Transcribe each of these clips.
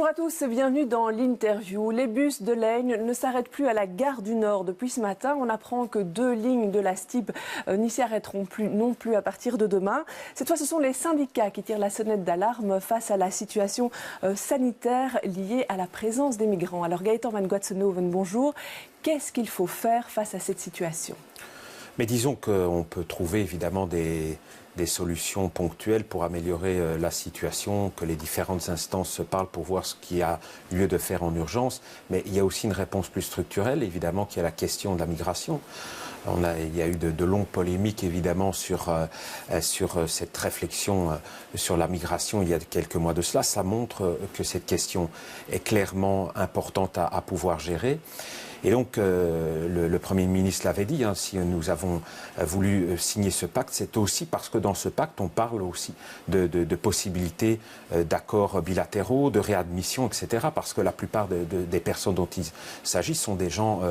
Bonjour à tous et bienvenue dans l'interview. Les bus de l'Aigne ne s'arrêtent plus à la gare du Nord depuis ce matin. On apprend que 2 lignes de la STIB n'y s'y arrêteront plus non plus à partir de demain. Cette fois, ce sont les syndicats qui tirent la sonnette d'alarme face à la situation sanitaire liée à la présence des migrants. Alors Gaëtan Van Guatsenhoven, bonjour. Qu'est-ce qu'il faut faire face à cette situation ? Mais disons qu'on peut trouver évidemment des solutions ponctuelles pour améliorer la situation, que les différentes instances se parlent pour voir ce qu'il y a lieu de faire en urgence. Mais il y a aussi une réponse plus structurelle, évidemment, qui est la question de la migration. Il y a eu de longues polémiques, évidemment, sur cette réflexion sur la migration il y a quelques mois de cela. Ça montre que cette question est clairement importante à pouvoir gérer. Et donc, le Premier ministre l'avait dit, si nous avons voulu signer ce pacte, c'est aussi parce que dans ce pacte, on parle aussi de possibilités d'accords bilatéraux, de réadmission, etc. Parce que la plupart des personnes dont il s'agit sont des gens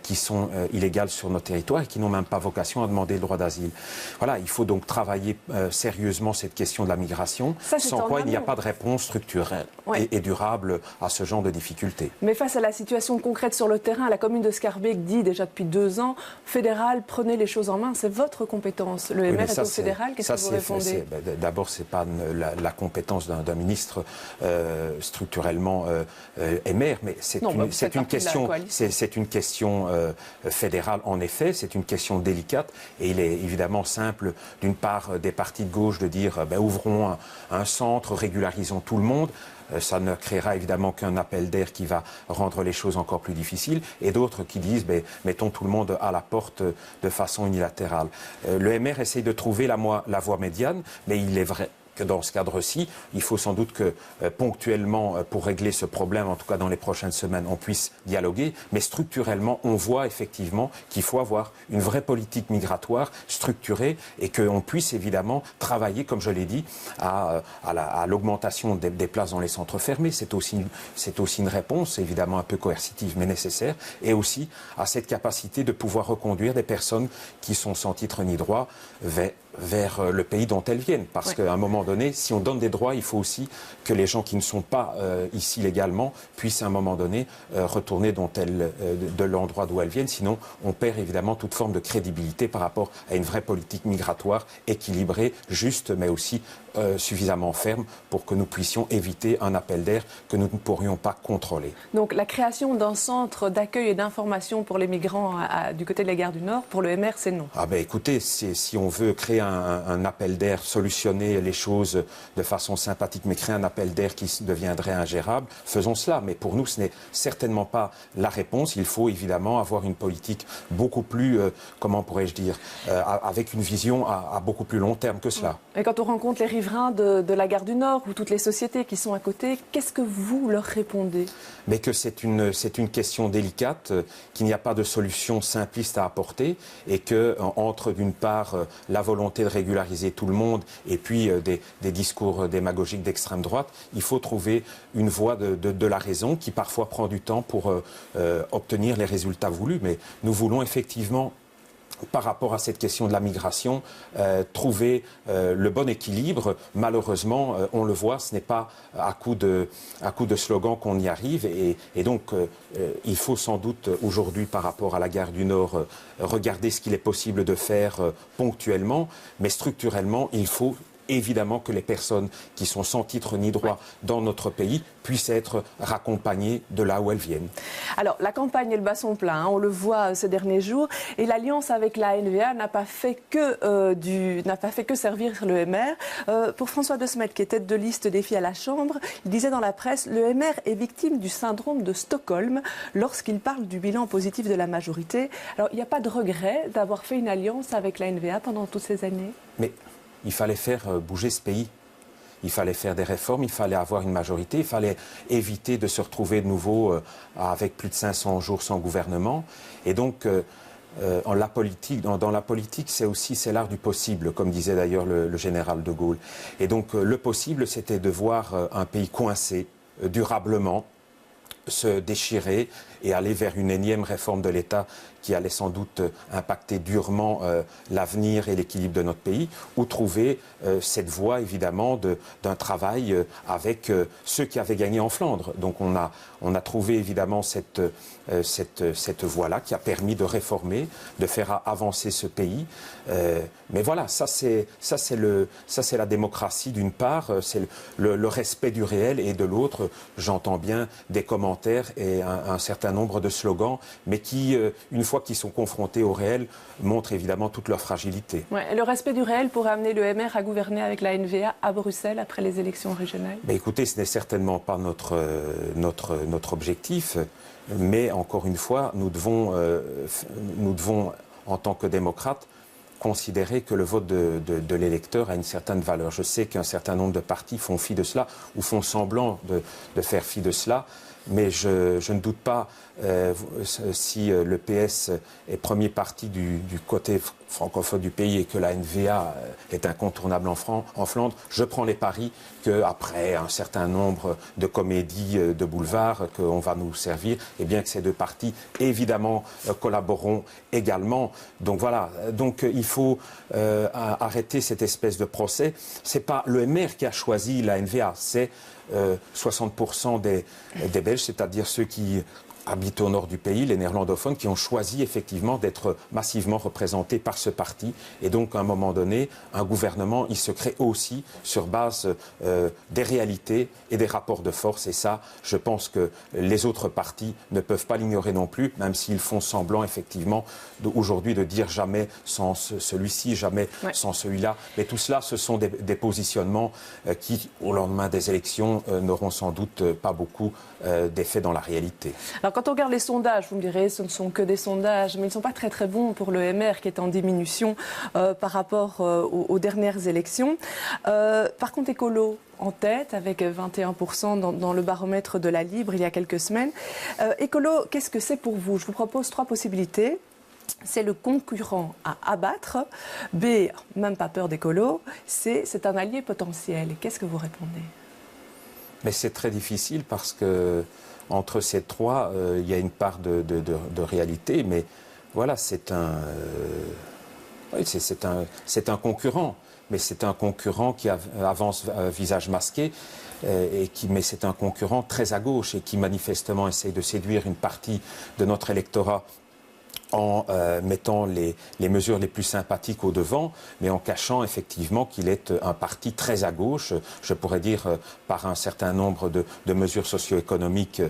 qui sont illégales sur notre territoire et qui n'ont même pas vocation à demander le droit d'asile. Voilà, il faut donc travailler sérieusement cette question de la migration, sans quoi il n'y a pas de réponse structurelle et durable à ce genre de difficultés. Mais face à la situation concrète sur le terrain, la commune de Schaerbeek dit déjà depuis 2 ans, fédéral, prenez les choses en main, c'est votre compétence. Le MR est au fédéral, qu'est-ce que vous répondez ? D'abord, ce n'est pas la compétence d'un ministre structurellement MR, mais c'est une question fédérale en effet, c'est une question délicate et il est évidemment simple d'une part des partis de gauche de dire ouvrons un centre, régularisons tout le monde. Ça ne créera évidemment qu'un appel d'air qui va rendre les choses encore plus difficiles. Et d'autres qui disent, mettons tout le monde à la porte de façon unilatérale. Le MR essaye de trouver la voie médiane, mais il est vrai que dans ce cadre-ci, il faut sans doute que ponctuellement, pour régler ce problème, en tout cas dans les prochaines semaines, on puisse dialoguer. Mais structurellement, on voit effectivement qu'il faut avoir une vraie politique migratoire structurée et qu'on puisse évidemment travailler, comme je l'ai dit, à l'augmentation des places dans les centres fermés. C'est aussi une réponse, évidemment un peu coercitive, mais nécessaire. Et aussi à cette capacité de pouvoir reconduire des personnes qui sont sans titre ni droit vers le pays dont elles viennent. Parce qu'à un moment donné, si on donne des droits, il faut aussi que les gens qui ne sont pas ici légalement puissent à un moment donné retourner de l'endroit d'où elles viennent. Sinon, on perd évidemment toute forme de crédibilité par rapport à une vraie politique migratoire équilibrée, juste, mais aussi suffisamment ferme pour que nous puissions éviter un appel d'air que nous ne pourrions pas contrôler. Donc la création d'un centre d'accueil et d'information pour les migrants du côté de la gare du Nord, pour le MR, c'est non. Écoutez, si on veut créer un appel d'air, solutionner les choses de façon sympathique, mais créer un appel d'air qui deviendrait ingérable, faisons cela. Mais pour nous, ce n'est certainement pas la réponse. Il faut évidemment avoir une politique beaucoup plus, comment pourrais-je dire, avec une vision à beaucoup plus long terme que cela. Et quand on rencontre les riverains de la gare du Nord ou toutes les sociétés qui sont à côté, qu'est-ce que vous leur répondez ? Mais que c'est une question délicate, qu'il n'y a pas de solution simpliste à apporter et que entre d'une part la volonté de régulariser tout le monde et puis des discours démagogiques d'extrême droite, il faut trouver une voie de la raison qui parfois prend du temps pour obtenir les résultats voulus. Mais nous voulons effectivement, par rapport à cette question de la migration, trouver le bon équilibre. Malheureusement, on le voit, ce n'est pas à coup de slogan qu'on y arrive. Et donc, il faut sans doute aujourd'hui, par rapport à la gare du Nord, regarder ce qu'il est possible de faire ponctuellement. Mais structurellement, il faut évidemment que les personnes qui sont sans titre ni droit dans notre pays puissent être raccompagnées de là où elles viennent. Alors, la campagne est le basson plein, on le voit ces derniers jours, et l'alliance avec la NVA n'a pas fait que servir le MR. Pour François De Smet, qui est tête de liste des filles à la Chambre, il disait dans la presse, le MR est victime du syndrome de Stockholm lorsqu'il parle du bilan positif de la majorité. Alors, il n'y a pas de regret d'avoir fait une alliance avec la NVA pendant toutes ces années ? Mais il fallait faire bouger ce pays. Il fallait faire des réformes, il fallait avoir une majorité, il fallait éviter de se retrouver de nouveau avec plus de 500 jours sans gouvernement. Et donc, dans la politique, c'est l'art du possible, comme disait d'ailleurs le général de Gaulle. Et donc, le possible, c'était de voir un pays coincé durablement, se déchirer et aller vers une énième réforme de l'État qui allait sans doute impacter durement l'avenir et l'équilibre de notre pays, ou trouver cette voie évidemment d'un travail avec ceux qui avaient gagné en Flandre. Donc on a trouvé évidemment cette voie-là qui a permis de réformer, de faire avancer ce pays. Mais voilà, ça c'est la démocratie d'une part, c'est le respect du réel, et de l'autre, j'entends bien des commentaires et un certain nombre de slogans, mais qui, une fois qu'ils sont confrontés au réel, montrent évidemment toute leur fragilité. Ouais, et le respect du réel pourrait amener le MR à gouverner avec la NVA à Bruxelles après les élections régionales? Mais écoutez, ce n'est certainement pas notre objectif, mais encore une fois, nous devons en tant que démocrates, considérer que le vote de l'électeur a une certaine valeur. Je sais qu'un certain nombre de partis font fi de cela ou font semblant de faire fi de cela, mais je ne doute pas, si le PS est premier parti du côté francophone du pays et que la NVA est incontournable en Flandre, je prends les paris qu'après un certain nombre de comédies de boulevard qu'on va nous servir, et bien que ces deux partis, évidemment, collaboreront également. Donc voilà, donc il faut arrêter cette espèce de procès. C'est pas le MR qui a choisi la NVA, c'est 60% des Belges, c'est-à-dire ceux qui habitent au nord du pays, les néerlandophones, qui ont choisi effectivement d'être massivement représentés par ce parti. Et donc, à un moment donné, un gouvernement, il se crée aussi sur base des réalités et des rapports de force. Et ça, je pense que les autres partis ne peuvent pas l'ignorer non plus, même s'ils font semblant, effectivement, aujourd'hui de dire jamais sans celui-ci, jamais sans celui-là. Mais tout cela, ce sont des positionnements qui, au lendemain des élections, n'auront sans doute pas beaucoup d'effet dans la réalité. Alors, quand on regarde les sondages, vous me direz, ce ne sont que des sondages, mais ils ne sont pas très très bons pour le MR qui est en diminution par rapport aux dernières élections. Par contre, Écolo en tête avec 21% dans le baromètre de la Libre il y a quelques semaines. Écolo, qu'est-ce que c'est pour vous? Je vous propose 3 possibilités. C'est le concurrent à abattre. B, même pas peur d'Écolo. C, c'est un allié potentiel. Qu'est-ce que vous répondez? Mais c'est très difficile parce que entre ces trois, il y a une part de réalité, mais voilà, c'est un concurrent, mais c'est un concurrent qui avance visage masqué, mais c'est un concurrent très à gauche et qui manifestement essaie de séduire une partie de notre électorat en mettant les mesures les plus sympathiques au devant, mais en cachant effectivement qu'il est un parti très à gauche, je pourrais dire par un certain nombre de mesures socio-économiques,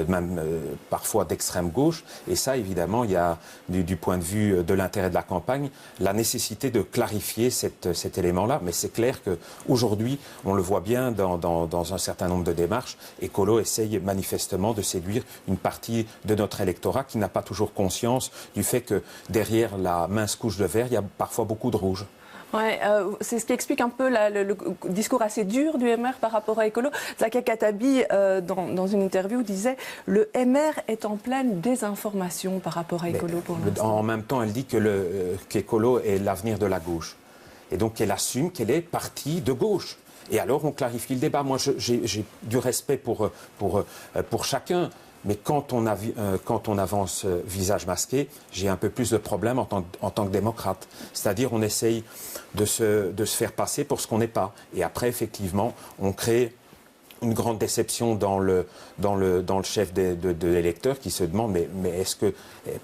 même parfois d'extrême gauche. Et ça, évidemment, il y a, du point de vue de l'intérêt de la campagne, la nécessité de clarifier cet élément-là. Mais c'est clair qu'aujourd'hui, on le voit bien dans un certain nombre de démarches, Écolo essaye manifestement de séduire une partie de notre électorat qui n'a pas toujours conscience du fait que derrière la mince couche de vert, il y a parfois beaucoup de rouge. Ouais, c'est ce qui explique un peu le discours assez dur du MR par rapport à Écolo. Zakia Khattabi, dans une interview, disait « Le MR est en pleine désinformation par rapport à Écolo pour l'instant ». En même temps, elle dit qu'Écolo est l'avenir de la gauche. Et donc, elle assume qu'elle est partie de gauche. Et alors, on clarifie le débat. Moi, j'ai du respect pour chacun. Mais quand on avance visage masqué, j'ai un peu plus de problèmes en tant que démocrate. C'est-à-dire on essaye de se faire passer pour ce qu'on n'est pas. Et après, effectivement, on crée une grande déception dans le chef de l'électeur qui se demande mais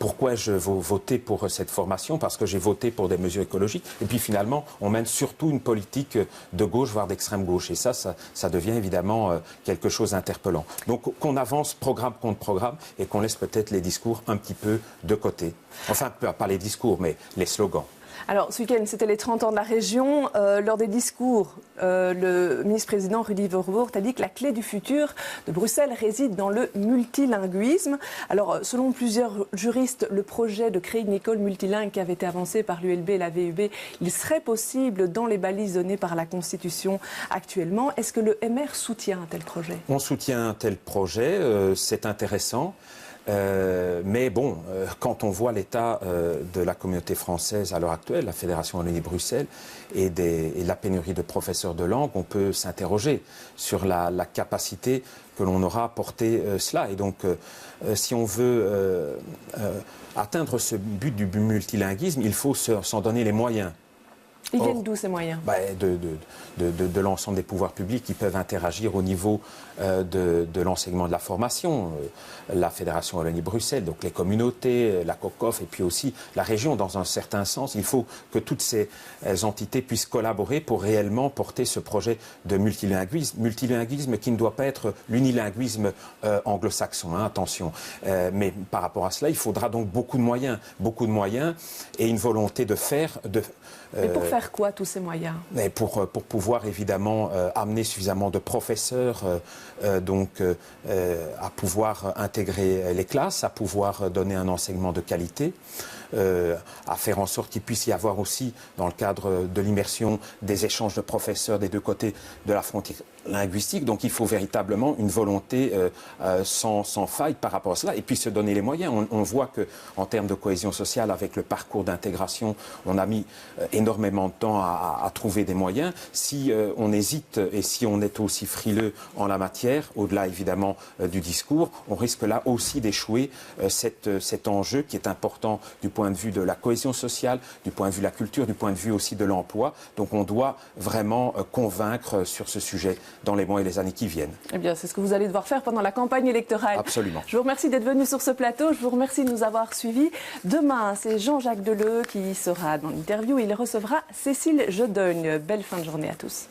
pourquoi je vais voter pour cette formation? Parce que j'ai voté pour des mesures écologiques. Et puis finalement, on mène surtout une politique de gauche, voire d'extrême gauche. Et ça devient évidemment quelque chose d'interpellant. Donc qu'on avance programme contre programme et qu'on laisse peut-être les discours un petit peu de côté. Enfin, pas les discours, mais les slogans. Alors, ce week-end, c'était les 30 ans de la région. Lors des discours, le ministre-président Rudy Verwoerd a dit que la clé du futur de Bruxelles réside dans le multilinguisme. Alors, selon plusieurs juristes, le projet de créer une école multilingue qui avait été avancé par l'ULB et la VUB, il serait possible dans les balises données par la Constitution actuellement. Est-ce que le MR soutient un tel projet? On soutient un tel projet, c'est intéressant. Mais bon, quand on voit l'état de la communauté française à l'heure actuelle, la Fédération Wallonie-Bruxelles, et la pénurie de professeurs de langue, on peut s'interroger sur la capacité que l'on aura à porter cela. Et donc, si on veut atteindre ce but du multilinguisme, il faut s'en donner les moyens. Ils viennent d'où ces moyens? De l'ensemble des pouvoirs publics qui peuvent interagir au niveau de l'enseignement de la formation, la Fédération Wallonie-Bruxelles, donc les communautés, la COCOF et puis aussi la région dans un certain sens. Il faut que toutes ces entités puissent collaborer pour réellement porter ce projet de multilinguisme qui ne doit pas être l'unilinguisme anglo-saxon, hein, attention. Mais par rapport à cela, il faudra donc beaucoup de moyens et une volonté de faire... Mais pour faire quoi, tous ces moyens? Pour pouvoir évidemment amener suffisamment de professeurs à pouvoir intégrer les classes, à pouvoir donner un enseignement de qualité, à faire en sorte qu'il puisse y avoir aussi, dans le cadre de l'immersion, des échanges de professeurs des deux côtés de la frontière linguistique. Donc il faut véritablement une volonté sans faille par rapport à cela et puis se donner les moyens. On voit qu'en termes de cohésion sociale, avec le parcours d'intégration, on a mis énormément de temps à trouver des moyens. Si on hésite et si on est aussi frileux en la matière, au-delà évidemment du discours, on risque là aussi d'échouer cet enjeu qui est important du point de vue de la cohésion sociale, du point de vue de la culture, du point de vue aussi de l'emploi. Donc on doit vraiment convaincre sur ce sujet dans les mois et les années qui viennent. Eh bien, c'est ce que vous allez devoir faire pendant la campagne électorale. Absolument. Je vous remercie d'être venu sur ce plateau. Je vous remercie de nous avoir suivis. Demain, c'est Jean-Jacques Deleu qui sera dans l'interview. Il recevra Cécile Jodogne. Belle fin de journée à tous.